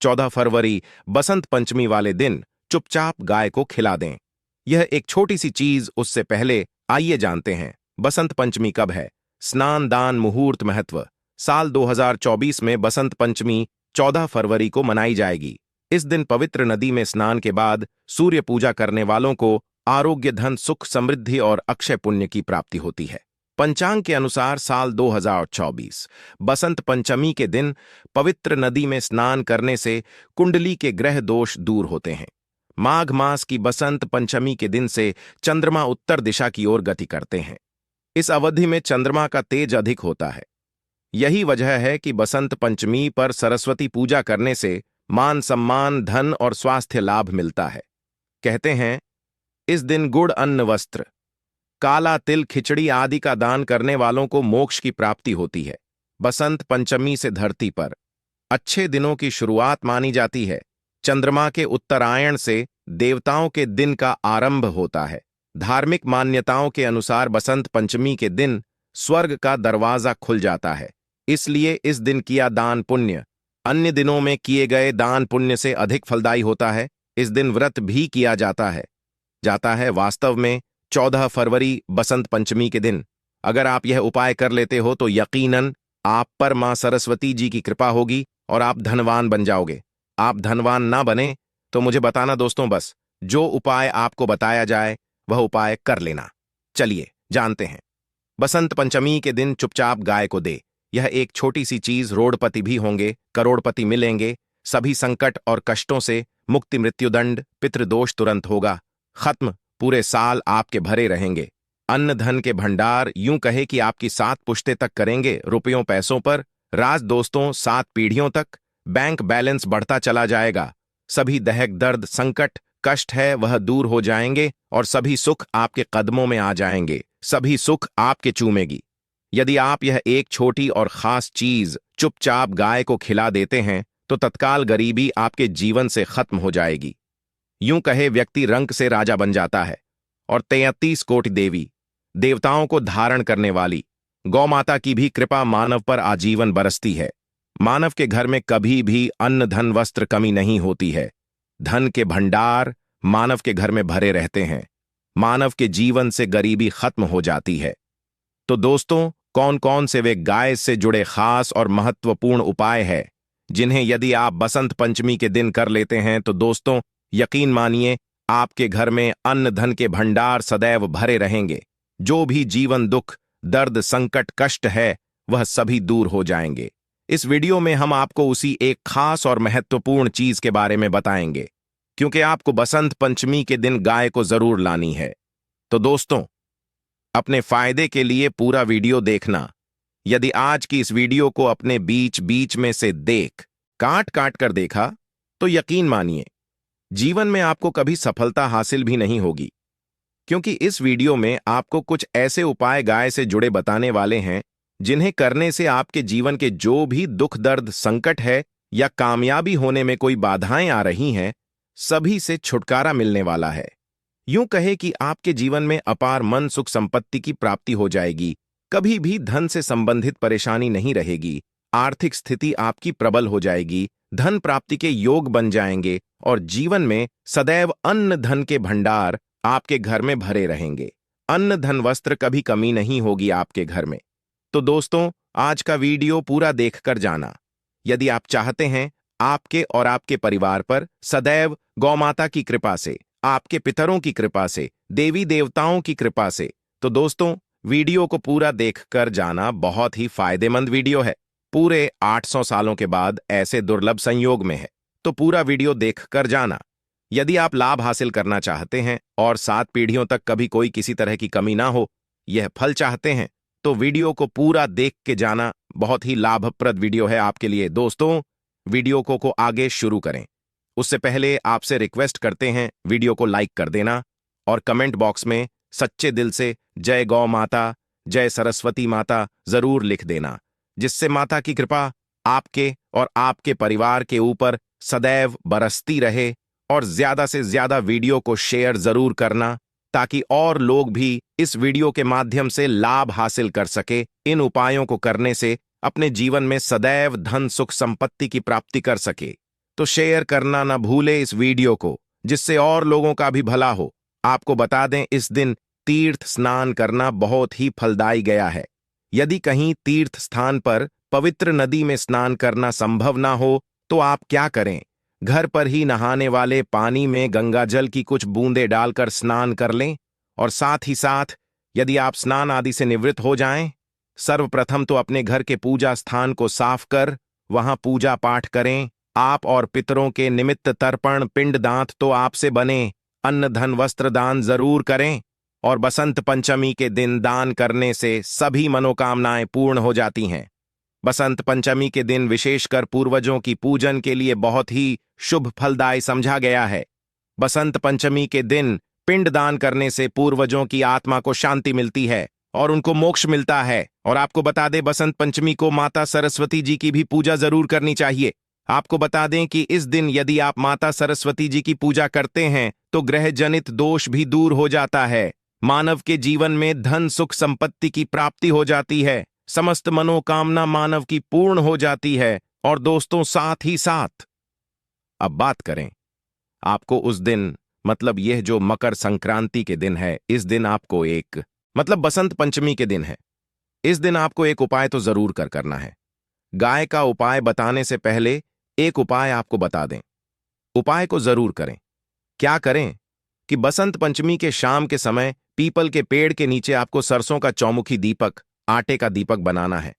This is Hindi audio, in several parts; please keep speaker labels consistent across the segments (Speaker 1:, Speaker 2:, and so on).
Speaker 1: 14 फरवरी बसंत पंचमी वाले दिन चुपचाप गाय को खिला दें। यह एक छोटी सी चीज, उससे पहले आइए जानते हैं बसंत पंचमी कब है। स्नान दान मुहूर्त महत्व। साल 2024 में बसंत पंचमी 14 फरवरी को मनाई जाएगी। इस दिन पवित्र नदी में स्नान के बाद सूर्य पूजा करने वालों को आरोग्य, धन, सुख, समृद्धि और अक्षय पुण्य की प्राप्ति होती है। पंचांग के अनुसार साल 2024 बसंत पंचमी के दिन पवित्र नदी में स्नान करने से कुंडली के ग्रह दोष दूर होते हैं। माघ मास की बसंत पंचमी के दिन से चंद्रमा उत्तर दिशा की ओर गति करते हैं। इस अवधि में चंद्रमा का तेज अधिक होता है। यही वजह है कि बसंत पंचमी पर सरस्वती पूजा करने से मान सम्मान, धन और स्वास्थ्य लाभ मिलता है। कहते हैं इस दिन गुड़, अन्न, वस्त्र, काला तिल, खिचड़ी आदि का दान करने वालों को मोक्ष की प्राप्ति होती है। बसंत पंचमी से धरती पर अच्छे दिनों की शुरुआत मानी जाती है। चंद्रमा के उत्तरायण से देवताओं के दिन का आरंभ होता है। धार्मिक मान्यताओं के अनुसार बसंत पंचमी के दिन स्वर्ग का दरवाजा खुल जाता है। इसलिए इस दिन किया दान पुण्य अन्य दिनों में किए गए दान पुण्य से अधिक फलदायी होता है। इस दिन व्रत भी किया जाता है। वास्तव में 14 फरवरी बसंत पंचमी के दिन अगर आप यह उपाय कर लेते हो तो यकीनन आप पर मां सरस्वती जी की कृपा होगी और आप धनवान बन जाओगे। आप धनवान ना बने तो मुझे बताना दोस्तों, बस जो उपाय आपको बताया जाए वह उपाय कर लेना। चलिए जानते हैं। बसंत पंचमी के दिन चुपचाप गाय को दे। यह एक छोटी सी चीज, रोडपति भी होंगे, करोड़पति मिलेंगे, सभी संकट और कष्टों से मुक्ति, मृत्युदंड, पितृदोष तुरंत होगा खत्म, पूरे साल आपके भरे रहेंगे। अन्न धन के भंडार, यूं कहे कि आपकी 7 पुश्ते तक करेंगे रुपयों पैसों पर राज दोस्तों, 7 पीढ़ियों तक बैंक बैलेंस बढ़ता चला जाएगा। सभी दहक, दर्द, संकट, कष्ट है वह दूर हो जाएंगे और सभी सुख आपके कदमों में आ जाएंगे। सभी सुख आपके चूमेगी। यदि आप यह एक छोटी और खास चीज चुपचाप गाय को खिला देते हैं तो तत्काल गरीबी आपके जीवन से खत्म हो जाएगी। यूं कहे व्यक्ति रंक से राजा बन जाता है। और 33 कोटि देवी देवताओं को धारण करने वाली गौ माता की भी कृपा मानव पर आजीवन बरसती है। मानव के घर में कभी भी अन्न, धन, वस्त्र कमी नहीं होती है। धन के भंडार मानव के घर में भरे रहते हैं। मानव के जीवन से गरीबी खत्म हो जाती है। तो दोस्तों, कौन कौन से वे गाय से जुड़े खास और महत्वपूर्ण उपाय हैं जिन्हें यदि आप बसंत पंचमी के दिन कर लेते हैं तो दोस्तों यकीन मानिए आपके घर में अन्न धन के भंडार सदैव भरे रहेंगे। जो भी जीवन दुख, दर्द, संकट, कष्ट है वह सभी दूर हो जाएंगे। इस वीडियो में हम आपको उसी एक खास और महत्वपूर्ण चीज के बारे में बताएंगे, क्योंकि आपको बसंत पंचमी के दिन गाय को जरूर लानी है। तो दोस्तों, अपने फायदे के लिए पूरा वीडियो देखना। यदि आज की इस वीडियो को अपने बीच बीच में से काट काट कर देखा तो यकीन मानिए जीवन में आपको कभी सफलता हासिल भी नहीं होगी, क्योंकि इस वीडियो में आपको कुछ ऐसे उपाय गाय से जुड़े बताने वाले हैं जिन्हें करने से आपके जीवन के जो भी दुख, दर्द, संकट है या कामयाबी होने में कोई बाधाएं आ रही हैं, सभी से छुटकारा मिलने वाला है। यूं कहे कि आपके जीवन में अपार मन, सुख, संपत्ति की प्राप्ति हो जाएगी। कभी भी धन से संबंधित परेशानी नहीं रहेगी। आर्थिक स्थिति आपकी प्रबल हो जाएगी। धन प्राप्ति के योग बन जाएंगे और जीवन में सदैव अन्न धन के भंडार आपके घर में भरे रहेंगे। अन्न धन वस्त्र कभी कमी नहीं होगी आपके घर में। तो दोस्तों, आज का वीडियो पूरा देखकर जाना। यदि आप चाहते हैं आपके और आपके परिवार पर सदैव गौमाता की कृपा से, आपके पितरों की कृपा से, देवी देवताओं की कृपा से, तो दोस्तों वीडियो को पूरा देखकर जाना। बहुत ही फायदेमंद वीडियो है। पूरे 800 सालों के बाद ऐसे दुर्लभ संयोग में है, तो पूरा वीडियो देखकर जाना। यदि आप लाभ हासिल करना चाहते हैं और 7 पीढ़ियों तक कभी कोई किसी तरह की कमी ना हो, यह फल चाहते हैं, तो वीडियो को पूरा देख के जाना। बहुत ही लाभप्रद वीडियो है आपके लिए। दोस्तों, वीडियो को आगे शुरू करें उससे पहले आपसे रिक्वेस्ट करते हैं वीडियो को लाइक कर देना और कमेंट बॉक्स में सच्चे दिल से जय गौ माता, जय सरस्वती माता जरूर लिख देना, जिससे माता की कृपा आपके और आपके परिवार के ऊपर सदैव बरसती रहे। और ज्यादा से ज्यादा वीडियो को शेयर जरूर करना ताकि और लोग भी इस वीडियो के माध्यम से लाभ हासिल कर सके। इन उपायों को करने से अपने जीवन में सदैव धन, सुख, संपत्ति की प्राप्ति कर सके। तो शेयर करना ना भूले इस वीडियो को, जिससे और लोगों का भी भला हो। आपको बता दें, इस दिन तीर्थ स्नान करना बहुत ही फलदायी गया है। यदि कहीं तीर्थ स्थान पर पवित्र नदी में स्नान करना संभव ना हो तो आप क्या करें, घर पर ही नहाने वाले पानी में गंगा जल की कुछ बूंदें डालकर स्नान कर लें। और साथ ही साथ यदि आप स्नान आदि से निवृत्त हो जाएं, सर्वप्रथम तो अपने घर के पूजा स्थान को साफ कर वहां पूजा पाठ करें। आप और पितरों के निमित्त तर्पण पिंड दांत तो आपसे बने, अन्न धन वस्त्र दान जरूर करें। और बसंत पंचमी के दिन दान करने से सभी मनोकामनाएं पूर्ण हो जाती हैं। बसंत पंचमी के दिन विशेषकर पूर्वजों की पूजन के लिए बहुत ही शुभ फलदायी समझा गया है। बसंत पंचमी के दिन पिंड दान करने से पूर्वजों की आत्मा को शांति मिलती है और उनको मोक्ष मिलता है। और आपको बता दें, बसंत पंचमी को माता सरस्वती जी की भी पूजा जरूर करनी चाहिए। आपको बता दें कि इस दिन यदि आप माता सरस्वती जी की पूजा करते हैं तो ग्रह जनित दोष भी दूर हो जाता है। मानव के जीवन में धन सुख संपत्ति की प्राप्ति हो जाती है, समस्त मनोकामना मानव की पूर्ण हो जाती है। और दोस्तों, साथ ही साथ अब बात करें आपको उस दिन, मतलब यह जो मकर संक्रांति के दिन है, इस दिन आपको मतलब बसंत पंचमी के दिन है, इस दिन आपको एक उपाय तो जरूर करना है। गाय का उपाय बताने से पहले एक उपाय आपको बता दें। उपाय को जरूर करें। क्या करें कि बसंत पंचमी के शाम के समय पीपल के पेड़ के नीचे आपको सरसों का चौमुखी दीपक, आटे का दीपक बनाना है।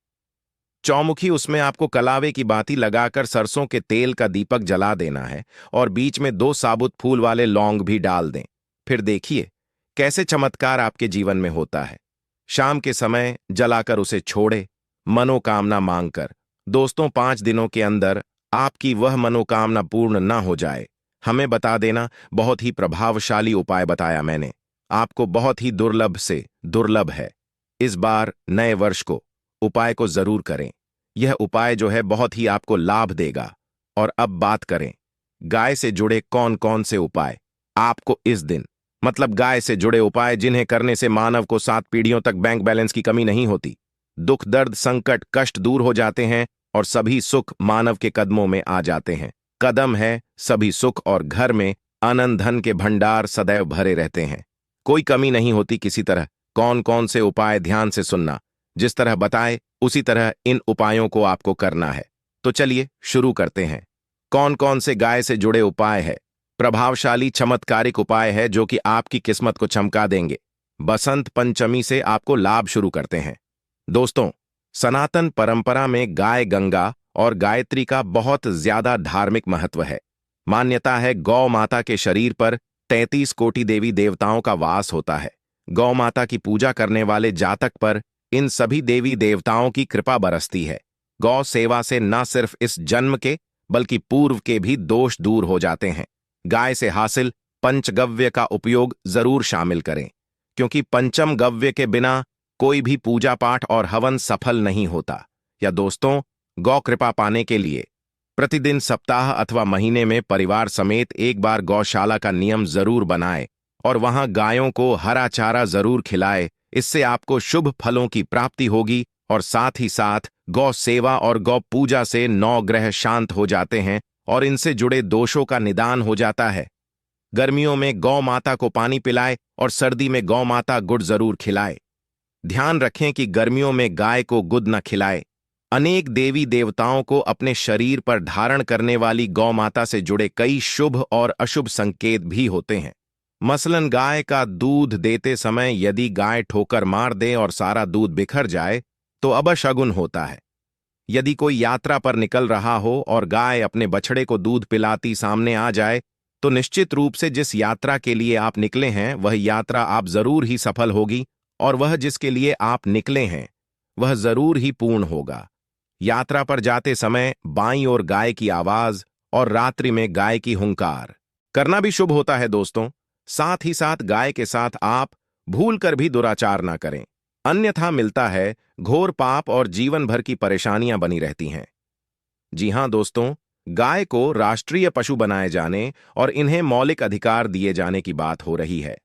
Speaker 1: चौमुखी, उसमें आपको कलावे की बाती लगाकर सरसों के तेल का दीपक जला देना है और बीच में 2 साबुत फूल वाले लौंग भी डाल दें। फिर देखिए कैसे चमत्कार आपके जीवन में होता है। शाम के समय जलाकर उसे छोड़े, मनोकामना मांगकर। दोस्तों, 5 दिनों के अंदर आपकी वह मनोकामना पूर्ण ना हो जाए, हमें बता देना। बहुत ही प्रभावशाली उपाय बताया मैंने आपको, बहुत ही दुर्लभ से दुर्लभ है। इस बार नए वर्ष को उपाय को जरूर करें। यह उपाय जो है बहुत ही आपको लाभ देगा। और अब बात करें गाय से जुड़े कौन कौन से उपाय आपको इस दिन, मतलब गाय से जुड़े उपाय जिन्हें करने से मानव को 7 पीढ़ियों तक बैंक बैलेंस की कमी नहीं होती, दुख दर्द संकट कष्ट दूर हो जाते हैं और सभी सुख मानव के कदमों में आ जाते हैं। कदम है सभी सुख और घर में आनंद धन के भंडार सदैव भरे रहते हैं, कोई कमी नहीं होती किसी तरह। कौन कौन से उपाय, ध्यान से सुनना। जिस तरह बताए उसी तरह इन उपायों को आपको करना है। तो चलिए शुरू करते हैं। कौन कौन से गाय से जुड़े उपाय है? प्रभावशाली चमत्कारिक उपाय है जो कि आपकी किस्मत को चमका देंगे। बसंत पंचमी से आपको लाभ शुरू करते हैं। दोस्तों, सनातन परंपरा में गाय गंगा और गायत्री का बहुत ज्यादा धार्मिक महत्व है। मान्यता है गौ माता के शरीर पर 33 कोटि देवी देवताओं का वास होता है। गौ माता की पूजा करने वाले जातक पर इन सभी देवी देवताओं की कृपा बरसती है। गौ सेवा से न सिर्फ इस जन्म के बल्कि पूर्व के भी दोष दूर हो जाते हैं। गाय से हासिल पंचगव्य का उपयोग जरूर शामिल करें, क्योंकि पंचम गव्य के बिना कोई भी पूजा पाठ और हवन सफल नहीं होता। या दोस्तों, गौ कृपा पाने के लिए प्रतिदिन, सप्ताह अथवा महीने में परिवार समेत एक बार गौशाला का नियम जरूर बनाए और वहां गायों को हरा चारा जरूर खिलाए। इससे आपको शुभ फलों की प्राप्ति होगी और साथ ही साथ गौ सेवा और गौ पूजा से 9 ग्रह शांत हो जाते हैं और इनसे जुड़े दोषों का निदान हो जाता है। गर्मियों में गौ माता को पानी पिलाए और सर्दी में गौ माता गुड़ जरूर खिलाए। ध्यान रखें कि गर्मियों में गाय को गुद न खिलाए। अनेक देवी देवताओं को अपने शरीर पर धारण करने वाली गौ माता से जुड़े कई शुभ और अशुभ संकेत भी होते हैं। मसलन गाय का दूध देते समय यदि गाय ठोकर मार दे और सारा दूध बिखर जाए तो अबशगुन होता है। यदि कोई यात्रा पर निकल रहा हो और गाय अपने बछड़े को दूध पिलाती सामने आ जाए तो निश्चित रूप से जिस यात्रा के लिए आप निकले हैं वह यात्रा आप जरूर ही सफल होगी और वह जिसके लिए आप निकले हैं वह जरूर ही पूर्ण होगा। यात्रा पर जाते समय बाईं ओर गाय की आवाज और रात्रि में गाय की हुंकार करना भी शुभ होता है। दोस्तों, साथ ही साथ गाय के साथ आप भूल कर भी दुराचार ना करें, अन्यथा मिलता है घोर पाप और जीवन भर की परेशानियां बनी रहती हैं। जी हां दोस्तों, गाय को राष्ट्रीय पशु बनाए जाने और इन्हें मौलिक अधिकार दिए जाने की बात हो रही है।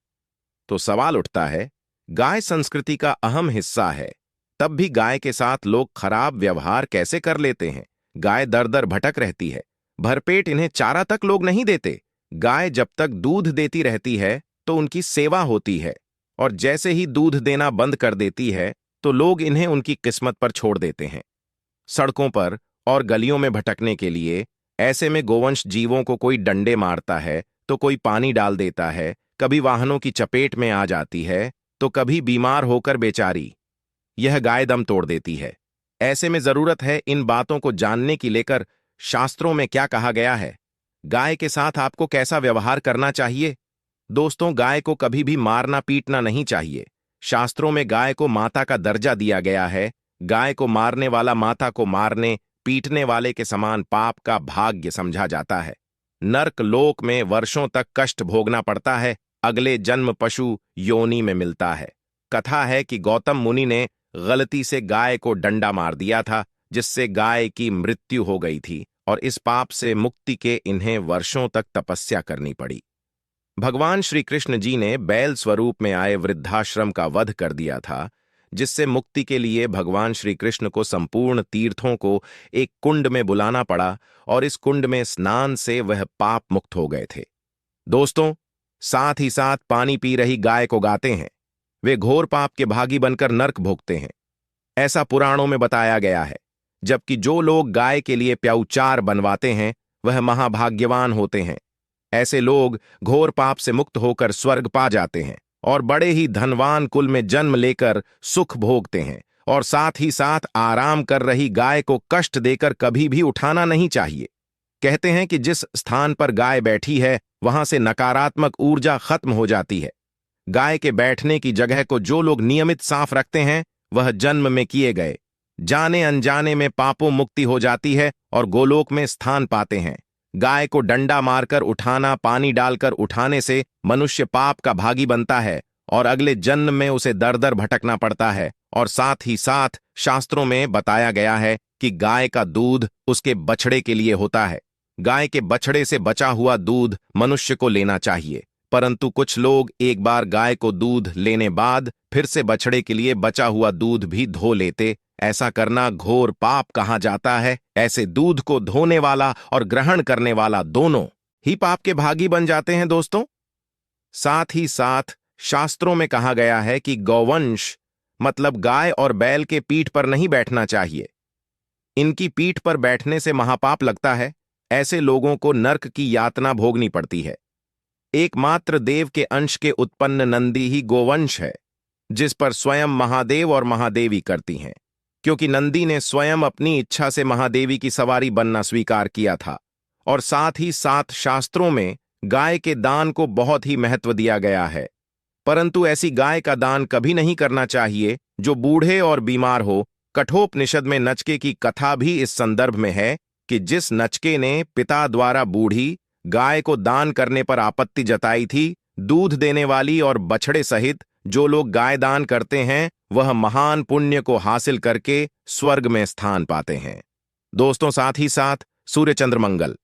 Speaker 1: तो सवाल उठता है, गाय संस्कृति का अहम हिस्सा है, तब भी गाय के साथ लोग खराब व्यवहार कैसे कर लेते हैं? गाय दर दर भटक रहती है, भरपेट इन्हें चारा तक लोग नहीं देते। गाय जब तक दूध देती रहती है तो उनकी सेवा होती है, और जैसे ही दूध देना बंद कर देती है तो लोग इन्हें उनकी किस्मत पर छोड़ देते हैं, सड़कों पर और गलियों में भटकने के लिए। ऐसे में गोवंश जीवों को कोई डंडे मारता है तो कोई पानी डाल देता है, कभी वाहनों की चपेट में आ जाती है तो कभी बीमार होकर बेचारी यह गाय दम तोड़ देती है। ऐसे में जरूरत है इन बातों को जानने की लेकर शास्त्रों में क्या कहा गया है, गाय के साथ आपको कैसा व्यवहार करना चाहिए। दोस्तों, गाय को कभी भी मारना पीटना नहीं चाहिए। शास्त्रों में गाय को माता का दर्जा दिया गया है। गाय को मारने वाला माता को मारने पीटने वाले के समान पाप का भाग्य समझा जाता है। नर्क लोक में वर्षों तक कष्ट भोगना पड़ता है, अगले जन्म पशु योनि में मिलता है। कथा है कि गौतम मुनि ने गलती से गाय को डंडा मार दिया था, जिससे गाय की मृत्यु हो गई थी, और इस पाप से मुक्ति के इन्हें वर्षों तक तपस्या करनी पड़ी। भगवान श्री कृष्ण जी ने बैल स्वरूप में आए वृद्धाश्रम का वध कर दिया था, जिससे मुक्ति के लिए भगवान श्री कृष्ण को संपूर्ण तीर्थों को एक कुंड में बुलाना पड़ा, और इस कुंड में स्नान से वह पाप मुक्त हो गए थे। दोस्तों, साथ ही साथ पानी पी रही गाय को गाते हैं, वे घोर पाप के भागी बनकर नर्क भोगते हैं, ऐसा पुराणों में बताया गया है। जबकि जो लोग गाय के लिए प्याऊचार बनवाते हैं वह महाभाग्यवान होते हैं। ऐसे लोग घोर पाप से मुक्त होकर स्वर्ग पा जाते हैं और बड़े ही धनवान कुल में जन्म लेकर सुख भोगते हैं। और साथ ही साथ आराम कर रही गाय को कष्ट देकर कभी भी उठाना नहीं चाहिए। कहते हैं कि जिस स्थान पर गाय बैठी है वहां से नकारात्मक ऊर्जा खत्म हो जाती है। गाय के बैठने की जगह को जो लोग नियमित साफ रखते हैं वह जन्म में किए गए जाने अनजाने में पापों मुक्ति हो जाती है और गोलोक में स्थान पाते हैं। गाय को डंडा मारकर उठाना, पानी डालकर उठाने से मनुष्य पाप का भागी बनता है और अगले जन्म में उसे दर दर भटकना पड़ता है। और साथ ही साथ शास्त्रों में बताया गया है कि गाय का दूध उसके बछड़े के लिए होता है। गाय के बछड़े से बचा हुआ दूध मनुष्य को लेना चाहिए, परंतु कुछ लोग एक बार गाय को दूध लेने बाद फिर से बछड़े के लिए बचा हुआ दूध भी धो लेते। ऐसा करना घोर पाप कहा जाता है। ऐसे दूध को धोने वाला और ग्रहण करने वाला दोनों ही पाप के भागी बन जाते हैं। दोस्तों, साथ ही साथ शास्त्रों में कहा गया है कि गौवंश मतलब गाय और बैल के पीठ पर नहीं बैठना चाहिए। इनकी पीठ पर बैठने से महापाप लगता है। ऐसे लोगों को नर्क की यातना भोगनी पड़ती है। एकमात्र देव के अंश के उत्पन्न नंदी ही गोवंश है, जिस पर स्वयं महादेव और महादेवी करती हैं, क्योंकि नंदी ने स्वयं अपनी इच्छा से महादेवी की सवारी बनना स्वीकार किया था। और साथ ही साथ शास्त्रों में गाय के दान को बहुत ही महत्व दिया गया है, परंतु ऐसी गाय का दान कभी नहीं करना चाहिए जो बूढ़े और बीमार हो। कठोपनिषद में नचके की कथा भी इस संदर्भ में है कि जिस नचके ने पिता द्वारा बूढ़ी गाय को दान करने पर आपत्ति जताई थी, दूध देने वाली और बछड़े सहित जो लोग गाय दान करते हैं वह महान पुण्य को हासिल करके स्वर्ग में स्थान पाते हैं। दोस्तों, साथ ही साथ सूर्य चंद्र मंगल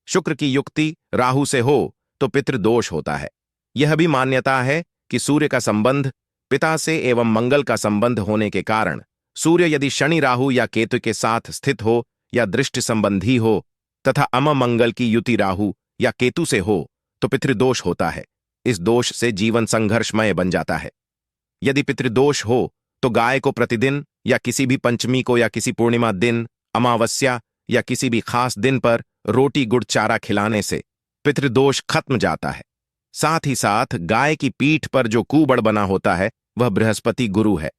Speaker 1: शुक्र की युक्ति राहु से हो तो पितृदोष होता है। यह भी मान्यता है कि सूर्य का संबंध पिता से एवं मंगल का संबंध होने के कारण सूर्य यदि शनि राहु या केतु के साथ स्थित हो या दृष्टि संबंधी हो तथा अमंगल की युति राहु या केतु से हो तो पितृदोष होता है। इस दोष से जीवन संघर्षमय बन जाता है। यदि पितृदोष हो तो गाय को प्रतिदिन या किसी भी पंचमी को या किसी पूर्णिमा दिन, अमावस्या या किसी भी खास दिन पर रोटी गुड़ चारा खिलाने से पितृदोष खत्म जाता है। साथ ही साथ गाय की पीठ पर जो कुबड़ बना होता है वह बृहस्पति गुरु है।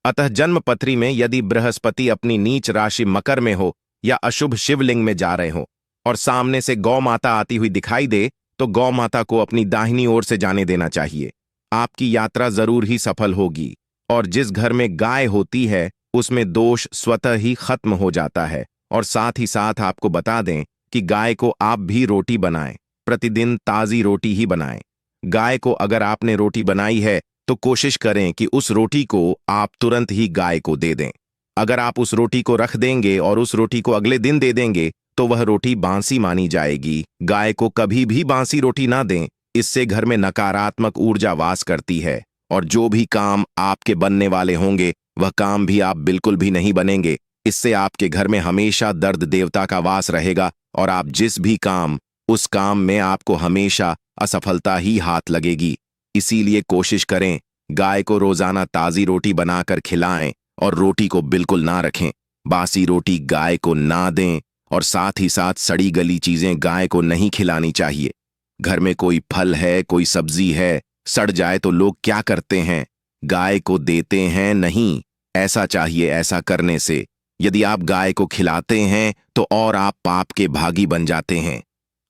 Speaker 1: अतः जन्मपत्री में यदि बृहस्पति अपनी नीच राशि मकर में हो या अशुभ शिवलिंग में जा रहे हो और सामने से गौ माता आती हुई दिखाई दे तो गौ माता को अपनी दाहिनी ओर से जाने देना चाहिए। आपकी यात्रा जरूर ही सफल होगी। और जिस घर में गाय होती है उसमें दोष स्वतः ही खत्म हो जाता है। और साथ ही साथ आपको बता दें कि गाय को आप भी रोटी बनाएं, प्रतिदिन ताजी रोटी ही बनाएं। गाय को अगर आपने रोटी बनाई है तो कोशिश करें कि उस रोटी को आप तुरंत ही गाय को दे दें। अगर आप उस रोटी को रख देंगे और उस रोटी को अगले दिन दे देंगे तो वह रोटी बांसी मानी जाएगी। गाय को कभी भी बांसी रोटी ना दें, इससे घर में नकारात्मक ऊर्जा वास करती है और जो भी काम आपके बनने वाले होंगे वह काम भी आप बिल्कुल भी नहीं बनेंगे। इससे आपके घर में हमेशा दर्द देवता का वास रहेगा और आप जिस भी काम, उस काम में आपको हमेशा असफलता ही हाथ लगेगी। इसीलिए कोशिश करें, गाय को रोजाना ताजी रोटी बनाकर खिलाएं और रोटी को बिल्कुल ना रखें। बासी रोटी गाय को ना दें और साथ ही साथ सड़ी गली चीजें गाय को नहीं खिलानी चाहिए। घर में कोई फल है, कोई सब्जी है, सड़ जाए तो लोग क्या करते हैं? गाय को देते हैं नहीं। ऐसा चाहिए। ऐसा करने से यदि आप गाय को खिलाते हैं तो और आप पाप के भागी बन जाते हैं।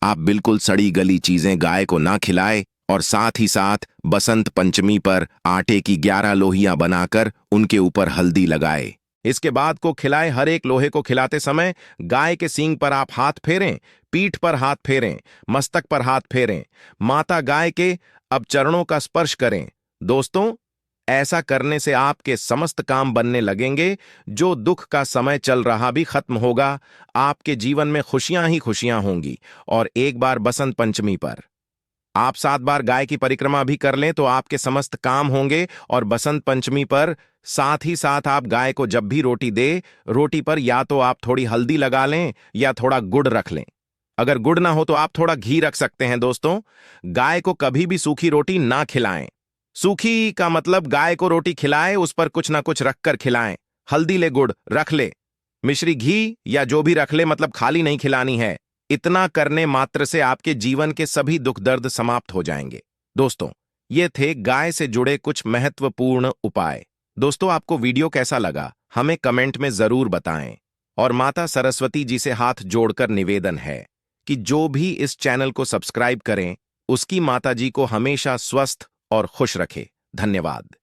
Speaker 1: आप बिल्कुल सड़ी गली चीजें गाय को ना खिलाए और साथ ही साथ बसंत पंचमी पर आटे की 11 लोहियां बनाकर उनके ऊपर हल्दी लगाए। इसके बाद को खिलाए। हर एक लोहे को खिलाते समय गाय के सींग पर आप हाथ फेरें, पीठ पर हाथ फेरें, मस्तक पर हाथ फेरें। माता गाय के अब चरणों का स्पर्श करें। दोस्तों, ऐसा करने से आपके समस्त काम बनने लगेंगे। जो दुख का समय चल रहा भी खत्म होगा। आपके जीवन में खुशियां ही खुशियां होंगी। और एक बार बसंत पंचमी पर आप 7 बार गाय की परिक्रमा भी कर लें तो आपके समस्त काम होंगे। और बसंत पंचमी पर साथ ही साथ आप गाय को जब भी रोटी दे, रोटी पर या तो आप थोड़ी हल्दी लगा लें या थोड़ा गुड़ रख लें। अगर गुड़ ना हो तो आप थोड़ा घी रख सकते हैं। दोस्तों, गाय को कभी भी सूखी रोटी ना खिलाएं। सूखी का मतलब गाय को रोटी खिलाए, उस पर कुछ ना कुछ रखकर खिलाएं। हल्दी ले, गुड़ रख ले, मिश्री घी या जो भी रख ले, मतलब खाली नहीं खिलानी है। इतना करने मात्र से आपके जीवन के सभी दुख दर्द समाप्त हो जाएंगे। दोस्तों, ये थे गाय से जुड़े कुछ महत्वपूर्ण उपाय। दोस्तों, आपको वीडियो कैसा लगा हमें कमेंट में जरूर बताएं। और माता सरस्वती जी से हाथ जोड़कर निवेदन है कि जो भी इस चैनल को सब्सक्राइब करें, उसकी माता जी को हमेशा स्वस्थ और खुश रखे। धन्यवाद।